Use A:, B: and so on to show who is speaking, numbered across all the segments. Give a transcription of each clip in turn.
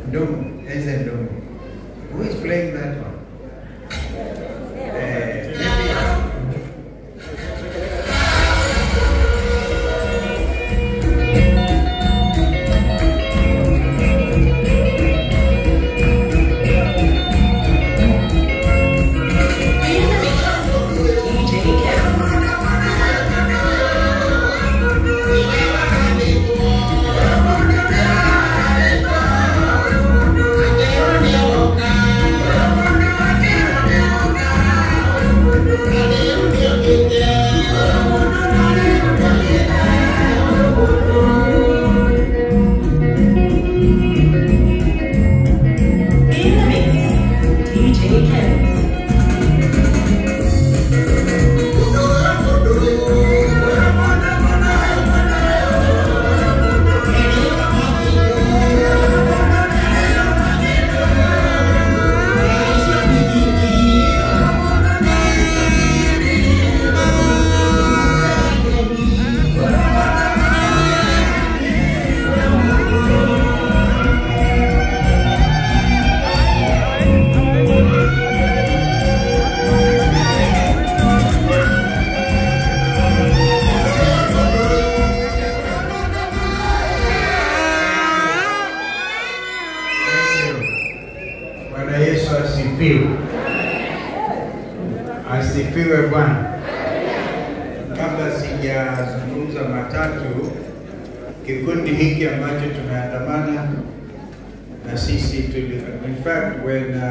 A: Ndomo, Eze Ndomo. Who is playing that one? Asifiwe Bwana. Kabla sijazungumza matatu, kikundi hiki ambacho tunaandamana na sisi in fact when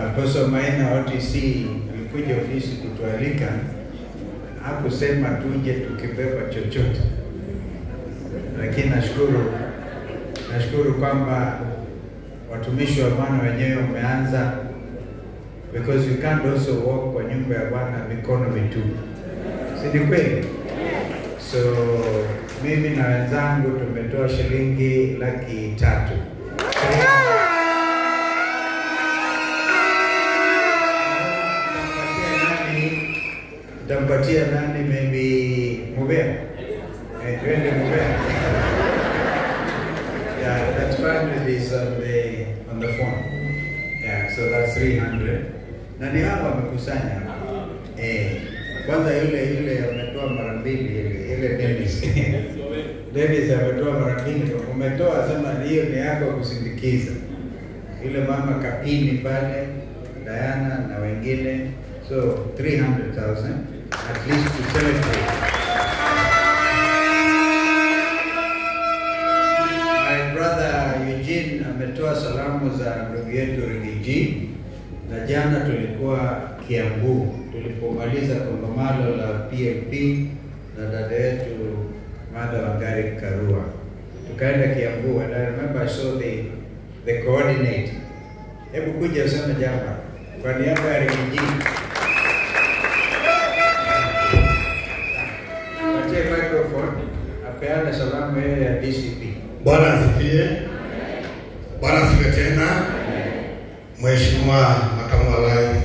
A: Apostle Maina OTC ilikuja ofisi kutualika, hakusema tuje tukibeba chochote, lakini nashukuru kwamba watumishi wa Bwana wenyewe wameanza, because you can't also walk kwa nyumba ya Bwana mikono mitupu. Si ni kweli? So mimi na wenzangu tumetoa shilingi 300,000. Tampatia nani? Maybe Mubea. Twende Mubea. Yeah, that's fine. It is on the phone. Yeah, so that's 300. Na ni hapa wamekusanya. Kwanza yule ametoa mara mbili, ile Dennis. Dennis ametoa mara mbili. Umetoa sema hiyo ni yako kusindikiza. Yule mama Kapini pale, Diana na wengine. So 300,000 at least to celebrate. My brother Eugene ametoa salamu za ndugu yetu Rigiji, na jana tulikuwa Kiambu tulipomaliza kongamano la PLP na dada yetu Mada Wangari Karua. Tukaenda Kiambu, and I remember I saw the coordinator. Hebu kuja useme jambo kwa niaba ya Rigiji. Wache microphone, apeana salamu ya DCP.
B: Bwana asifiwe. Bwana asifiwe tena. Mheshimiwa Makamu wa Rais,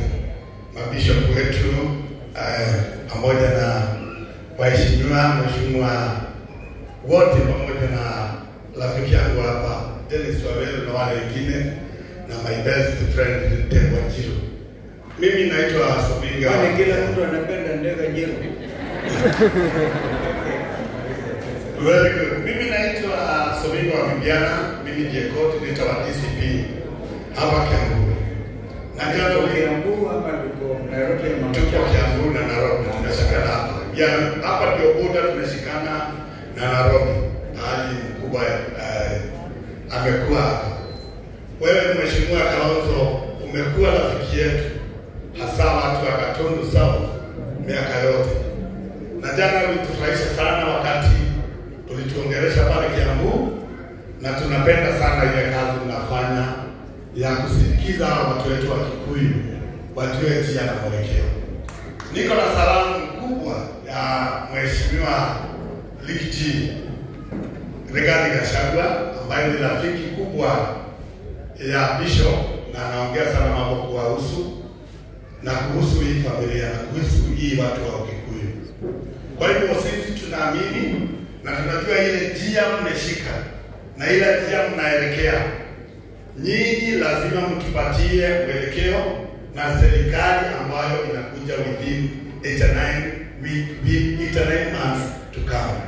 B: mabishop wetu pamoja na waheshimiwa, mheshimiwa wote pamoja na rafiki yangu hapa Dennis Wawelo na wale wengine, na my best friend Tembo Njiro. Mimi naitwa Sobinga.
A: Kwani kila mtu anapenda ndege Njiro?
B: Very good. Mimi naitwa Sobinga wa Bibiana. Mimi ndiye coordinator wa DCP hapa Kiambu. Na jana
A: Kiambu hapa tuko Nairobi,
B: tuko Kiambu na Nairobi tunashikana hapa. Ya hapa ndio border tunashikana na Nairobi. Hali kubwa amekuwa hapa. Wewe mheshimiwa Kalonzo umekuwa rafiki yetu, hasa watu wa Gatundu South miaka yote. Na jana ulitufurahisha sana wakati tulituongelesha pale Kiambu, na tunapenda sana ile kazi unafanya ya kusindikiza watu wetu wa Kikuyu watu wetu ya mwelekeo. Niko na salamu kubwa ya mheshimiwa Likiti Rigathi Gachagua ambaye ni rafiki kubwa ya bishop, na anaongea sana mambo kuhusu na kuhusu hii familia na kuhusu hii watu wa Kikuyu. Kwa hivyo sisi tunaamini na tunajua ile njia mmeshika na ile njia mnaelekea. Nyinyi lazima mtupatie mwelekeo na serikali ambayo inakuja within 89 months to come.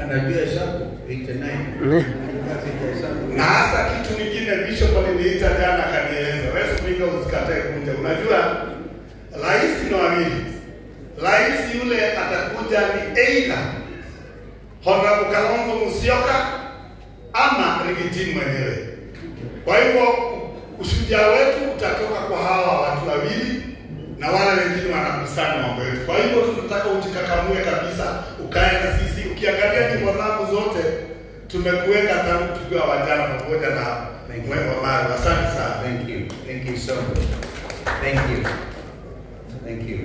A: Anajua hesabu 89.
B: Na hasa kitu kingine Bishop aliniita jana akanieleza, wewe spinga usikatae kuja. Unajua rais ni wawili. Rais yule atakuja ni either Honorable Kalonzo Musyoka ama Rigiji mwenyewe. Kwa hivyo ushujaa wetu utatoka kwa hawa watu wawili na wale wengine wanakusanya mambo yetu. Kwa hivyo tunataka ujikakamue kabisa, ukae na sisi. Ukiangalia nyimbo zangu zote tumekuweka tangu tukiwa wajana pamoja na Mwembe Mara. Asante sana.
A: Thank you. Thank you so much. Thank you. Thank you.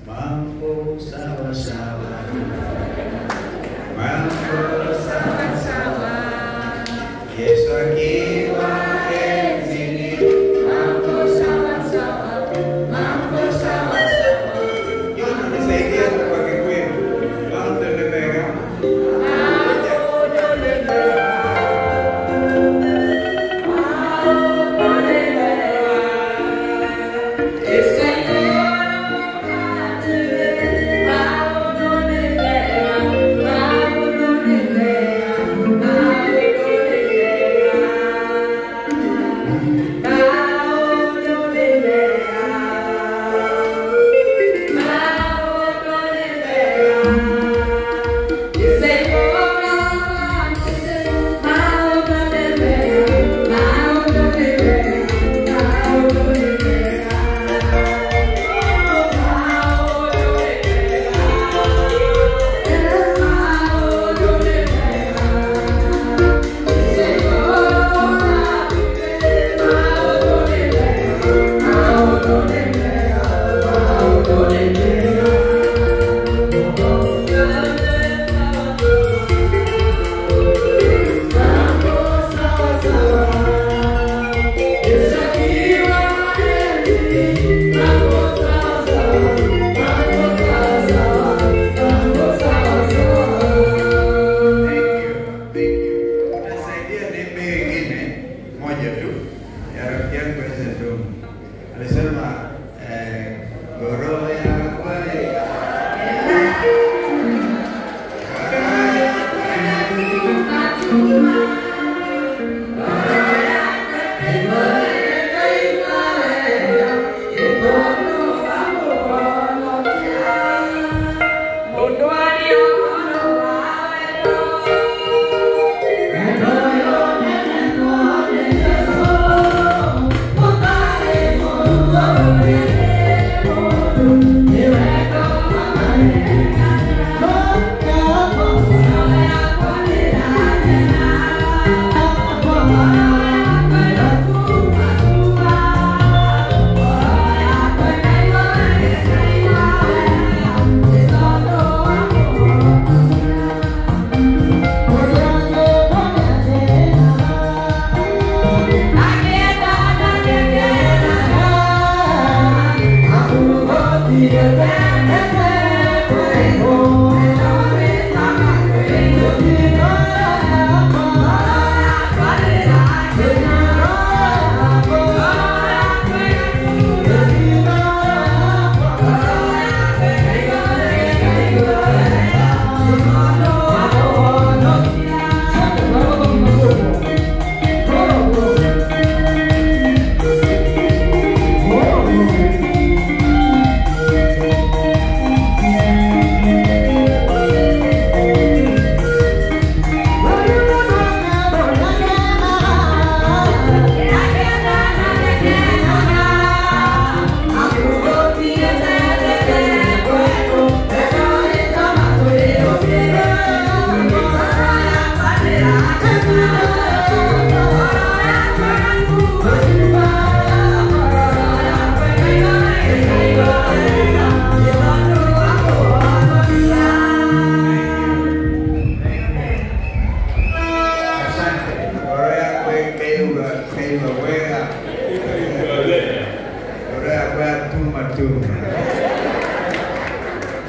A: Mambo sawa sawa. Mambo sawa sawa. Yesu akiwa enzini. Mambo sawa sawa. Mambo sawa sawa. Yote nisaidia kwa Kikuyu. Yote nimega.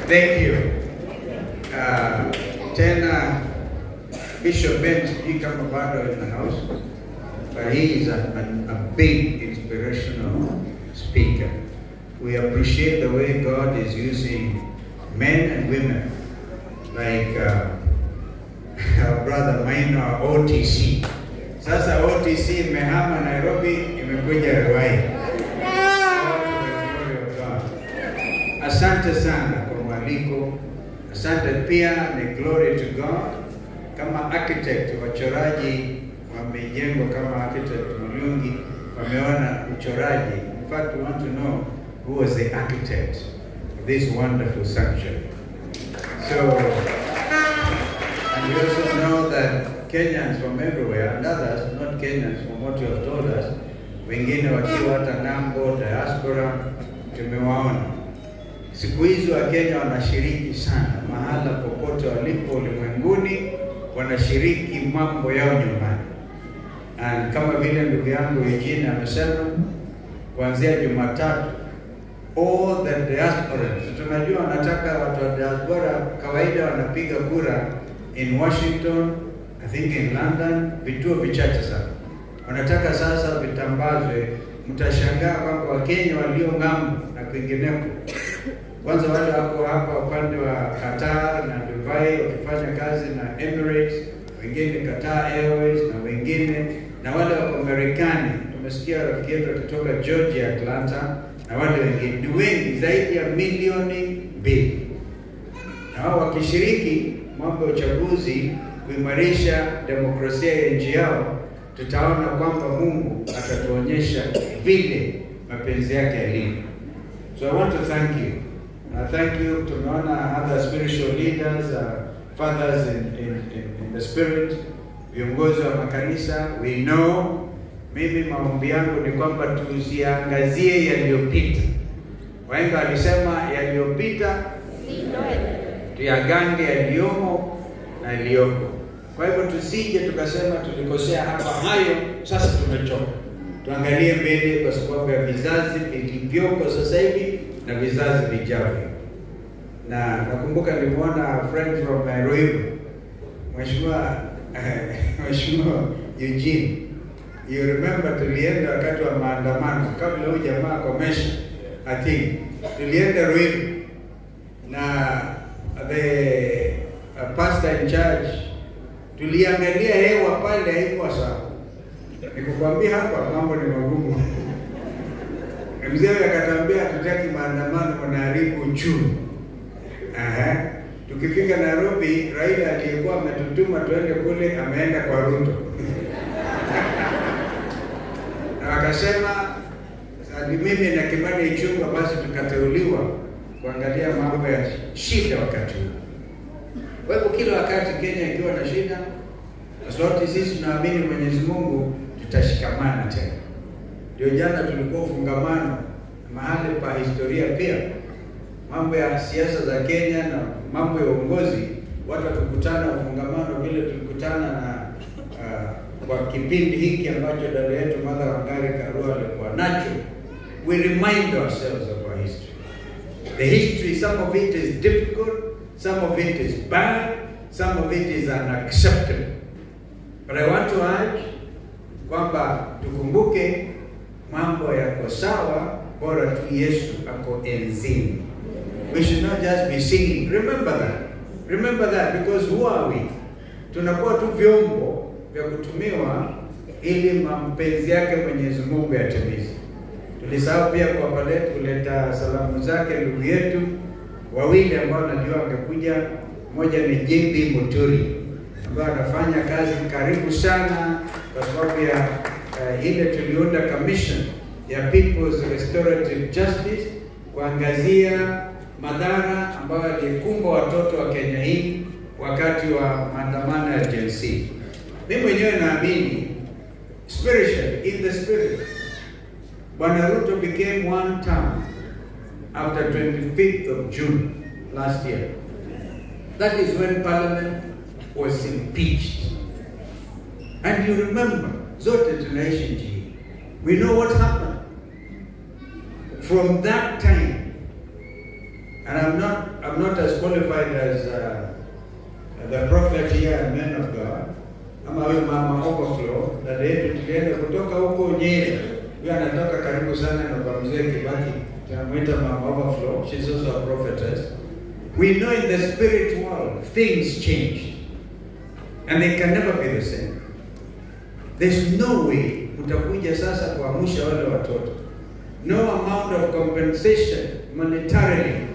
A: Thank you. Tena Bishop Ben, he come about in the house, but he is a big inspirational speaker. We appreciate the way God is using men and women like our brother Maino OTC. Sasa OTC imehama Nairobi, imekuja Ruai. Asante sana kwa mwaliko. Asante pia, ni glory to God. Kama architect, wachoraji wamejengwa kama architect Mulungi, wameona uchoraji. In fact, we want to know who was the architect of this wonderful sanctuary. So, and we also know that Kenyans from everywhere, and others, not Kenyans, from what you have told us, wengine wakiwa hata ng'ambo, diaspora, tumewaona. Siku hizi wa Kenya wanashiriki sana, mahala popote walipo ulimwenguni, wanashiriki mambo yao nyumbani. And kama vile ndugu yangu Eugene amesema, kuanzia Jumatatu, all the diasporans, tunajua wanataka watu wa diaspora kawaida wanapiga kura in Washington, I think in London, vituo vichache sana. Wanataka sasa vitambazwe, mtashangaa kwamba Wakenya walio ng'ambo na kwingineko. Kwanza wale wako hapa upande wa Qatar na Dubai wakifanya kazi na Emirates, wengine Qatar Airways na wengine, na wale wako Marekani. Tumesikia rafiki yetu kutoka Georgia, Atlanta, na wale wengine. Ni wengi zaidi ya 2 milioni. Na hao wakishiriki mambo ya uchaguzi kuimarisha demokrasia ya nchi yao, tutaona kwamba Mungu atatuonyesha vile mapenzi yake yalivyo. So I want to thank you. Thank you. Tumeona other spiritual leaders, fathers in the spirit, viongozi wa makanisa. We know, mimi maombi yangu ni kwamba tusiangazie yaliyopita. Wahenga walisema yaliyopita tuyagange yaliyomo na yaliyoko. Kwa hivyo tusije tukasema tulikosea hapa, hayo sasa tumechoka. Tuangalie mbele kwa sababu ya vizazi vilivyoko sasa hivi na vizazi vijavyo. Na nakumbuka nimeona friend from Nairobi, Mheshimiwa Eugene. You remember tulienda wakati wa maandamano kabla huyu jamaa komesha, I think tulienda Ruiru na the pastor in charge, tuliangalia hewa pale haikuwa sawa. Nikukwambia hapa mambo ni magumu. Mzee akatambia tutaki maandamano, wanaharibu uchumi. Tukifika Nairobi, Raila aliyekuwa ametutuma tuende kule ameenda kwa Ruto. Na akasema mimi na Kimani Ichung'wah basi tukateuliwa kuangalia mambo ya shida wakati huu. Kwa hivyo kila wakati Kenya ikiwa na shida, sote sisi tunaamini Mwenyezi Mungu tutashikamana tena. Ndio jana tulikuwa ufungamano mahali pa historia pia. Mambo ya siasa za Kenya na mambo ya uongozi, watu wakikutana ufungamano vile tulikutana na kwa kipindi hiki ambacho dada yetu Martha Wangari Karua alikuwa nacho. We remind ourselves of our history. The history, some of it is difficult, some of it is bad, some of it is unacceptable. But I want to urge kwamba tukumbuke mambo yako sawa, bora tu Yesu ako enzini. We should not just be singing. Remember that. Remember that, because who are we? Tunakuwa tu vyombo vya kutumiwa ili mapenzi yake Mwenyezi Mungu yatimize. Tulisahau pia kwa pale kuleta salamu zake ndugu yetu wawili ambao najua wangekuja. Mmoja ni JB Muturi ambaye anafanya kazi karibu sana kwa sababu ya ile tuliunda commission ya People's Restorative Justice kuangazia madhara ambayo yalikumba watoto wa Kenya hii wakati wa maandamano ya Gen Z. Mimi mwenyewe naamini spiritually, in the spirit, Bwana Ruto became one term after 25th of June last year. That is when Parliament was impeached. And you remember, zote tunaishi nchi hii. We know what happened. From that time, and I'm not as qualified as the prophet here and men of God, ama huyu mama Overflow, dada yetu tulienda kutoka huko Nyeri. Huyu anatoka karibu sana na kwa mzee Kibaki. Tunamwita mama Overflow. She's also a prophetess. We know in the spirit world, things change. And they can never be the same. There's no way utakuja sasa kuamsha wale watoto. No amount of compensation monetarily.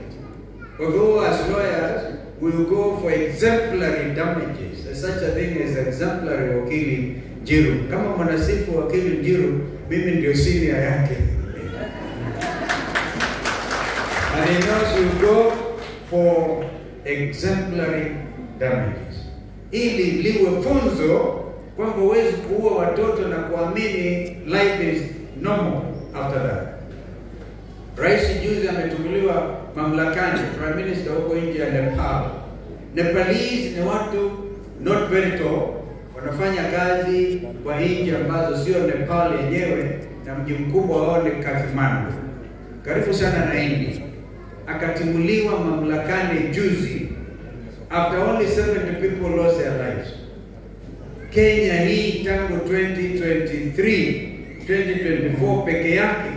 A: Although as lawyers, we will go for exemplary damages. There's such a thing as exemplary wakili Njiru. Kama mwanasifu wakili Njiru, mimi ndio senior yake. And he knows we go for exemplary damages. Ili liwe funzo kwamba huwezi kuua watoto na kuamini life is normal after that. Rais juzi ametukuliwa mamlakani, Prime Minister huko nje ya Nepal. Nepalese ni watu not very tall, wanafanya kazi kwa nchi ambazo sio Nepal yenyewe, na mji mkubwa wao ni Kathmandu, karibu sana na India. Akatimuliwa mamlakani juzi after only 70 people lost their lives. Kenya hii tangu 2024 peke yake,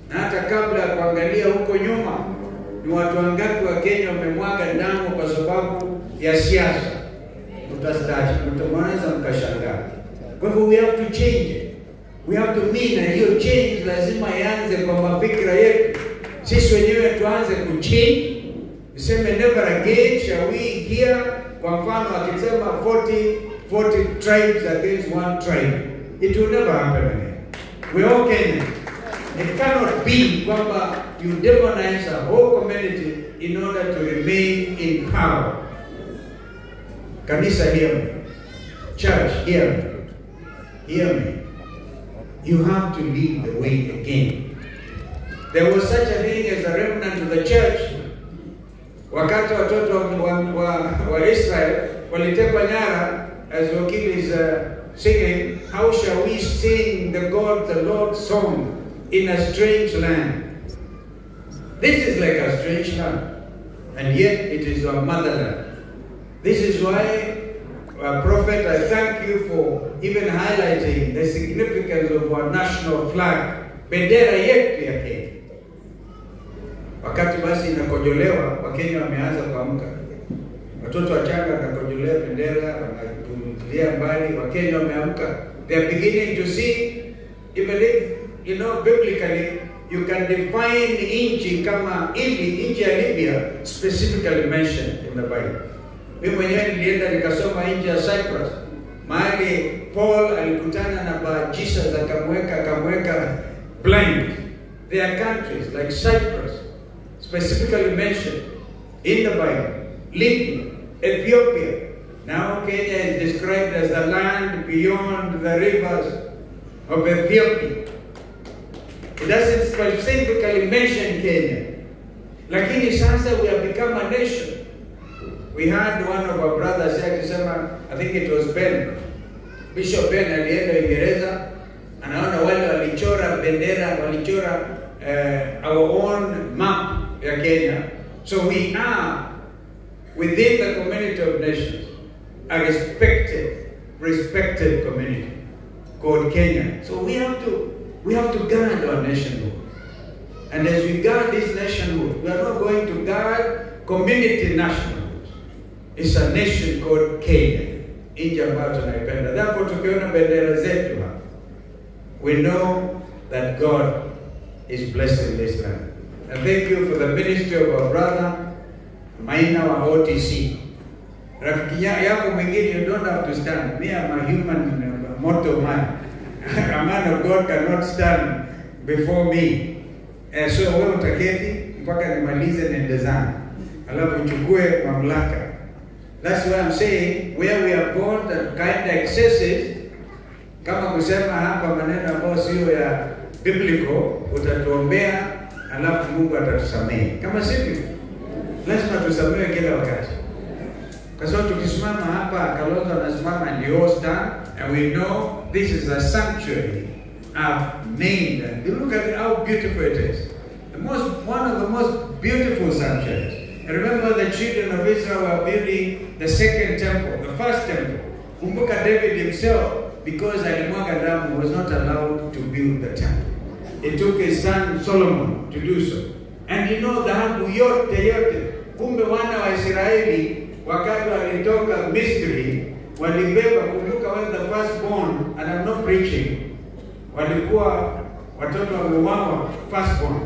A: na hata kabla ya kuangalia huko nyuma, ni watu wangapi wa Kenya wamemwaga damu kwa sababu ya siasa? Mtamwanza mkashangaa. Kwa hivyo we have to change it. We have to mean, and hiyo change lazima ianze kwa mafikira yetu. Sisi wenyewe tuanze kuchange. Useme never again shall we hear, kwa mfano akisema 40 tribes against one tribe. It will never happen again. We all Kenyans. It cannot be kwamba you demonize a whole community in order to remain in power. Kanisa, hear me. Church, hear me. Hear me. You have to lead the way again. There was such a thing as a remnant of the church. Wakati watoto wa Israel walitekwa nyara, as Wakili is singing, how shall we sing the God, the Lord song in a strange land? This is like a strange land, and yet it is our motherland. This is why, Prophet, I thank you for even highlighting the significance of our national flag, bendera yetu ya Kenya. Wakati basi inakojolewa, Wakenya wameanza kuamka. Watoto wachanga wanakojolea bendera, wanatulia mbali, Wakenya wameamka. They are beginning to see, even if, biblically, you can define inchi kama inchi ya Libya specifically mentioned in the Bible. Mimi mwenyewe nilienda nikasoma nchi ya Cyprus, mahali Paul alikutana na Jesus akamweka blind. There are countries like Cyprus specifically mentioned in the Bible. Libya, Ethiopia. Now Kenya is described as the land beyond the rivers of Ethiopia. It doesn't specifically mention Kenya. Lakini sasa we have become a nation. We had one of our brothers akisema, I think it was Ben, Bishop Ben alienda Uingereza, anaona wale walichora bendera, walichora our own map ya Kenya. So we are within the community of nations a respected community called Kenya. So we have to guard our nationhood. And as we guard this nationhood, we are not going to guard community nationhood. It's a nation called Kenya. Nchi ambayo tunaipenda. Therefore, tukiona bendera zetu hapa, we know that God is blessing this land. And thank you for the ministry of our brother Maina wa OTC. Rafiki yako mwingine, you don't have to stand. Me, I'm a human mortal man. A man of God cannot stand before me. So wewe utaketi mpaka nimalize nende zangu, alafu uchukue mamlaka. That's why I'm saying, where we are born that kind of excesses, kama kusema hapa maneno ambayo sio ya biblical, utatuombea alafu Mungu atatusamehe. Kama sivyo, lazima tusamehe kila wakati. Kwa sababu tukisimama hapa, Kalonzo anasimama and you all stand, and we know this is a sanctuary I've named. And you look at how beautiful it is. One of the most beautiful sanctuaries. Remember the children of Israel were building the second temple, the first temple. Kumbuka David himself, because alimwaga damu, was not allowed to build the temple. It took his son Solomon to do so. And you know, dhahabu yote, kumbe wana wa Israeli, wakati walitoka Misri, walibeba, kumbuka when the firstborn, and I'm not preaching, walikuwa watoto wameuawa firstborn.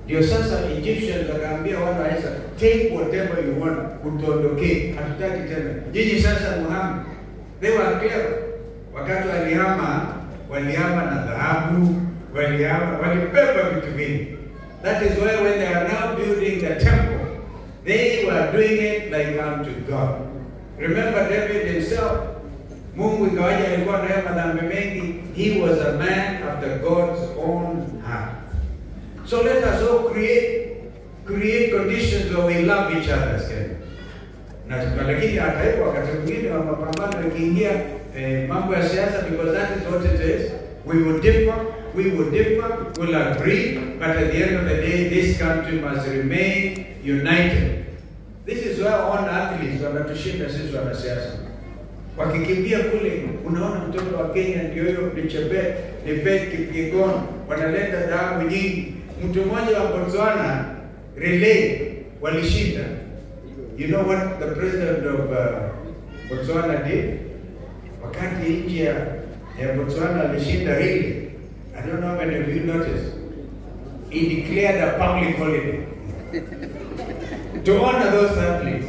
A: Ndio sasa Egyptians wakaambia wana wa Israeli, take whatever you want, utuondokee, hatutaki tena. Nyinyi sasa Muhammad. They were clever. Wakati walihama na dhahabu, walibeba vitu vingi. That is why when they are now building the temple, they were doing it like unto God. Remember David himself, Mungu ingawaje alikuwa na madhambi mengi, he was a man after God's own heart. So let us all create conditions where we love each other. Lakini hata hivyo wakati mwingine wa mapambano ikiingia mambo ya siasa, because that is what it is. We will differ, we'll agree, but at the end of the day, this country must remain united. This is where all athletes wanatushinda sisi wanasiasa. Wakikimbia kule, unaona mtoto wa Kenya ndio hiyo Chebet Kipyegon, wanaleta dhahabu nyingi. Mtu mmoja wa Botswana relay walishinda. You know what the president of Botswana did? Wakati nchi ya Botswana alishinda relay, I don't know how many of you noticed, he declared a public holiday to honor those athletes.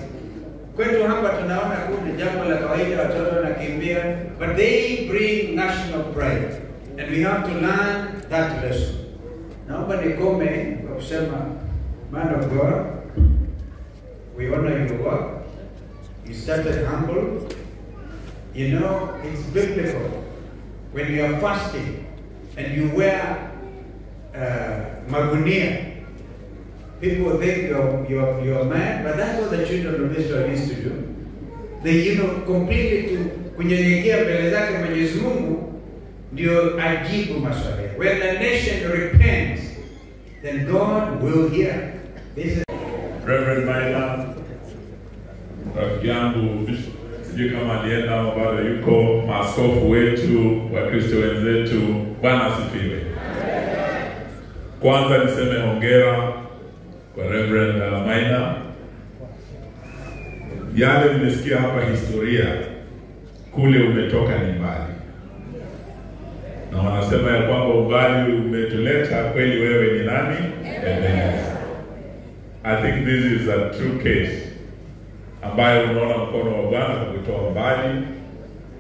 A: Kwetu hapa tunaona kuna jambo la kawaida, watoto wanakimbia, but they bring national pride, and we have to learn that lesson. Naomba nikome kwa kusema, man of God, we honor your work. You started humble. You know, it's biblical. When you are fasting and you wear magunia, people think you're a man, but that's what the children of Israel used to do. They, completely to kunyenyekea mbele zake Mwenyezi Mungu ndio ajibu maswali. When the nation repents, then God will hear. This is
C: Reverend Maina, rafiki yangu, sijui kama alienda au bado yuko, maaskofu wetu, Wakristo wenzetu, Bwana asifiwe. Kwanza niseme hongera kwa Reverend Maina. Yale nimesikia hapa historia, kule umetoka ni mbali. Na wanasema ya kwamba umbali umetuleta, kweli wewe ni nani? I think this is a true case ambayo unaona mkono wa Bwana kukutoa mbali,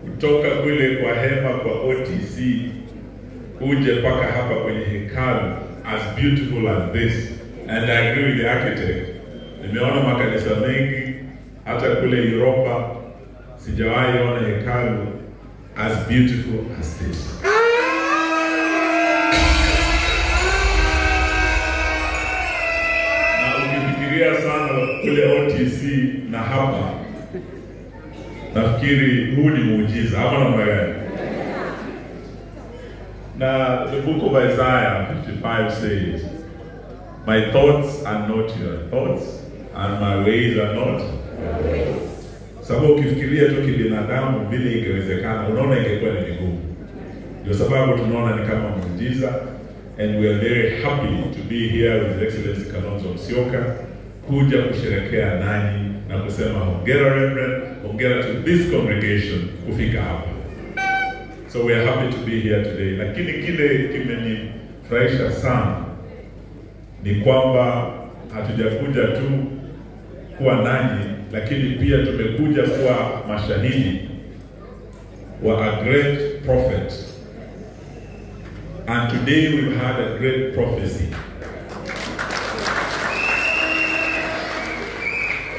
C: kutoka kule kwa hema kwa OTC uje mpaka hapa kwenye hekalu, as beautiful as this. And I agree with the architect. Nimeona makanisa mengi hata kule Europa, sijawahi ona hekalu as beautiful as this. Sana kule OTC na hapa, nafikiri huu ni muujiza hapa na magari. Na the book of Isaiah 55 says, my thoughts are not your thoughts and my ways are not your ways. Sababu ukifikiria tu kibinadamu vile ingewezekana, unaona ingekuwa ni vigumu. Ndio sababu tunaona ni kama muujiza, and we are very happy to be here with His Excellency Kalonzo Musyoka, kuja kusherehekea nanyi na kusema hongera Reverend, hongera to this congregation kufika hapa. So we are happy to be here today. Lakini kile kimenifurahisha sana ni kwamba hatujakuja tu kuwa nanyi, lakini pia tumekuja kuwa mashahidi wa a great prophet. And today we've had a great prophecy.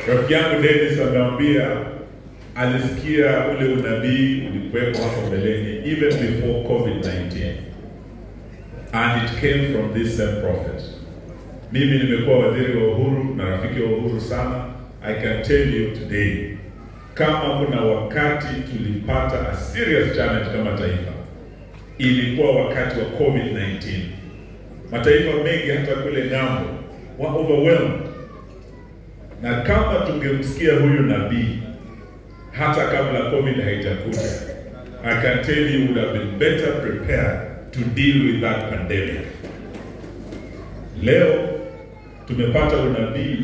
C: Rafiki yangu Dennis ameambia alisikia ule unabii ulikuwepo hapo mbeleni, even before COVID-19. And it came from this same prophet. Mimi nimekuwa waziri wa uhuru na rafiki wa uhuru sana. I can tell you today, kama kuna wakati tulipata a serious challenge kama taifa, ilikuwa wakati wa COVID-19. Mataifa mengi hata kule ng'ambo were overwhelmed. Na kama tungemsikia huyu nabii hata kabla COVID haijakuja, I can tell you would have been better prepared to deal with that pandemic. Leo tumepata unabii,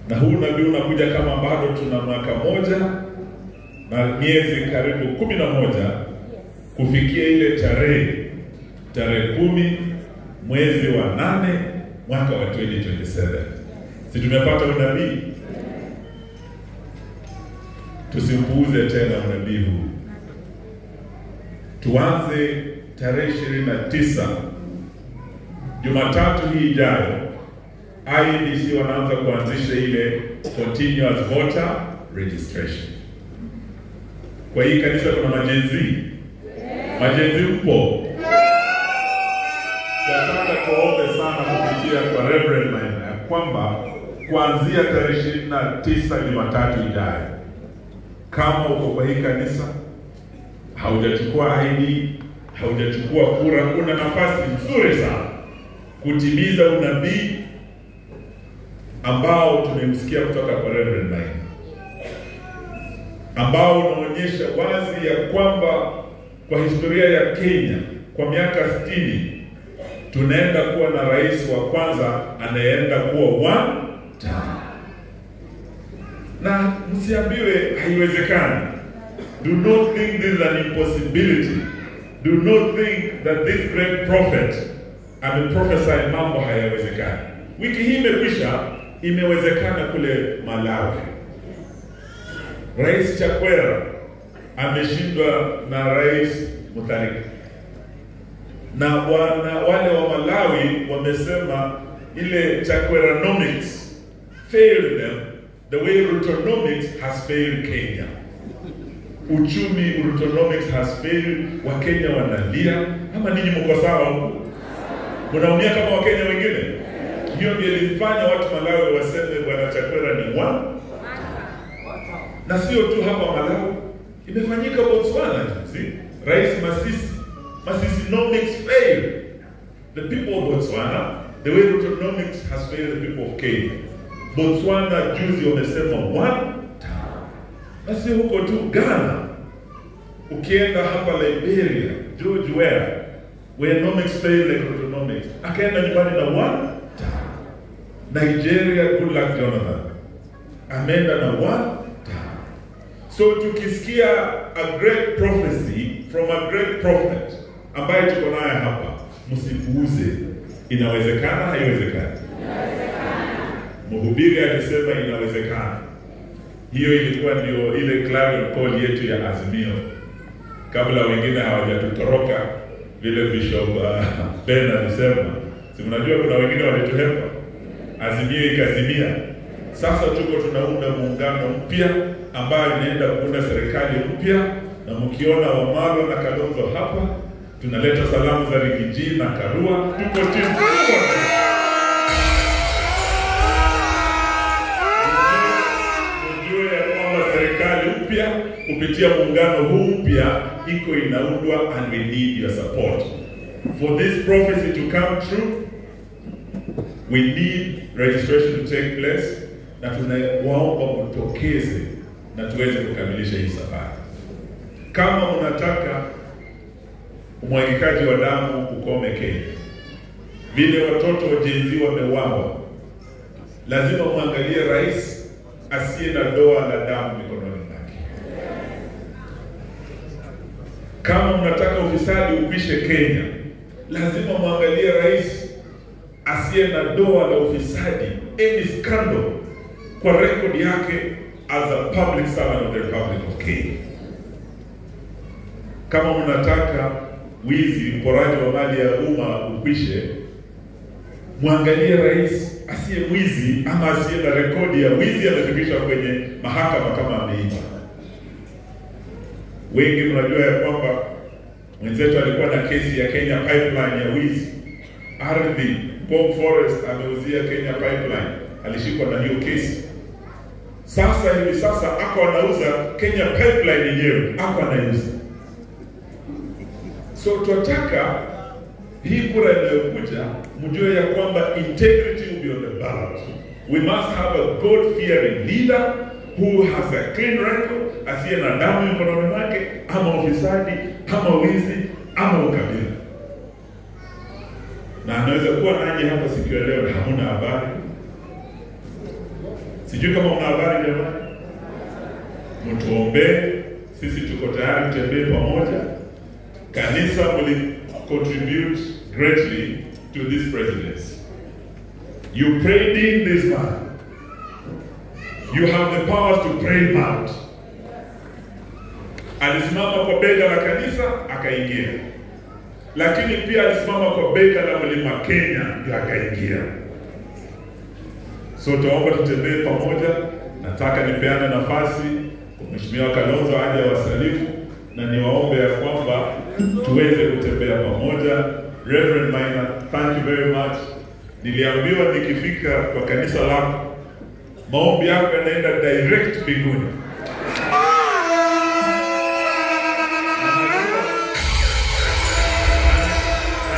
C: na huu nabii unakuja kama bado tuna mwaka moja na miezi karibu 11 kufikia ile tarehe 10 mwezi wa 8 mwaka wa 2027. Si tumepata unabii? Tusipuuze tena unabii huu. Tuanze tarehe 29 Jumatatu hii ijayo, IEBC wanaanza kuanzisha ile continuous voter registration. Kwa hii kanisa kuna majenzi. Majenzi mpo. Nataka tuombe sana kupitia kwa Reverend Maina kwamba kuanzia tarehe 29 Jumatatu ijayo, kama uko kwa hii kanisa haujachukua ID, haujachukua kura, kuna nafasi nzuri sana kutimiza unabii ambao tumemsikia kutoka kwa Reverend Maina, ambao unaonyesha wazi ya kwamba kwa historia ya Kenya kwa miaka 60 tunaenda kuwa na rais wa kwanza anayeenda kuwa one term. Na msiambiwe haiwezekani. Do not think this is an impossibility. Do not think that this great prophet ameprophesy mambo hayawezekani. Wiki hii imekwisha, imewezekana kule Malawi. Rais Chakwera ameshindwa na Rais Mutharika. Na wale wa Malawi wamesema ile Chakweranomics failed them the way Rutonomics has failed Kenya. Uchumi Rutonomics has failed. Wakenya wanalia. Ama ninyi mko sawa? Mnaumia kama Wakenya wengine? Hiyo ndio ilifanya watu Malawi waseme bwana Chakwera ni one. Na sio tu hapa Malawi, imefanyika Botswana. See? Rais Masisi-nomics failed the people of Botswana the way Rutonomics has failed the people of Kenya. Botswana juzi wamesema one term. Na sio huko tu, Ghana. Ukienda hapa Liberia, George where nomics failed like Rutonomics, akaenda nyumbani na one term. Nigeria, good luck Jonathan, ameenda na one term. So tukisikia a great prophecy from a great prophet ambaye tuko naye hapa, msipuuze. Inawezekana, haiwezekani? Inawezekana. Mhubiri alisema inawezekana. Hiyo ilikuwa ndio ile clarion call yetu ya Azimio, kabla wengine hawajatutoroka vile Bishop Ben alisema. Si mnajua kuna wengine walituhepa, Azimio ikazimia. Sasa tuko tunaunda muungano mpya ambayo inaenda kuunda serikali mpya, na mkiona Wamalwa na Kalonzo hapa, tunaleta salamu za Rigiji na Karua. Tuko timu kubwa. Mjue ya kwamba serikali mpya kupitia muungano huu mpya iko inaundwa, and we need your support. For this prophecy to come true, we need registration to take place, na tunawaomba mtokeze na tuweze kukamilisha hii safari. Kama mnataka umwagikaji wa damu ukome Kenya, vile watoto wa Gen-Z wameuawa, lazima muangalie rais asiye na doa la damu mikononi mwake. Kama mnataka ufisadi ukwishe Kenya, lazima muangalie rais asiye na doa la ufisadi, any scandal kwa record yake as a public servant of the Republic of Kenya. Kama mnataka wizi, uporaji wa mali ya umma ukwishe, muangalie rais asiye mwizi ama asiye na rekodi ya wizi amefikishwa kwenye mahakama kama ameiba. Wengi mnajua ya kwamba mwenzetu alikuwa na kesi ya Kenya Pipeline ya wizi. Ardhi, Paul Forest ameuzia Kenya Pipeline, alishikwa na hiyo kesi. Hivi sasa ako anauza Kenya Pipeline yenyewe, ako anauza. So tunataka hii kura inayokuja mjue ya kwamba integrity will be on the ballot. We must have a God-fearing leader who has a clean record, asiye na damu mkononi mwake, ama ufisadi, ama wizi, ama ukabila. Na anaweza kuwa nanyi hapa siku ya leo na hamuna habari. Sijui kama una habari jamani. Mtuombee, sisi tuko tayari kutembea pamoja. Kanisa will contribute greatly to this presidency. You prayed in this man. You have the power to pray him out. Alisimama kwa bega la kanisa akaingia. Lakini pia alisimama kwa bega la Mlima Kenya akaingia. So tuomba tutembee pamoja. Nataka nipeane nafasi kwa Mheshimiwa Kalonzo aje wasalimu na niwaombe ya kwamba tuweze kutembea pamoja. Reverend Maina, thank you very much. Niliambiwa nikifika kwa kanisa lako maombi yako yanaenda direct mbinguni.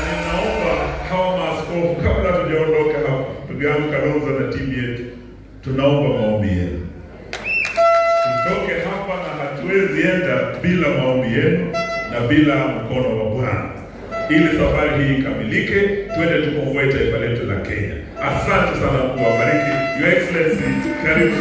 C: Ninaomba hawa maaskofu kabla tujaondoka hapa, ndugu yangu Kalonzo na timu yetu, tunaomba maombi yenu. Tutoke hapa na hatuwezi enda bila maombi yenu na bila mkono wa Bwana. Ili safari hii ikamilike, twende tukomboe taifa letu la Kenya. Asante sana, Mungu awabariki. Your Excellency, karibu.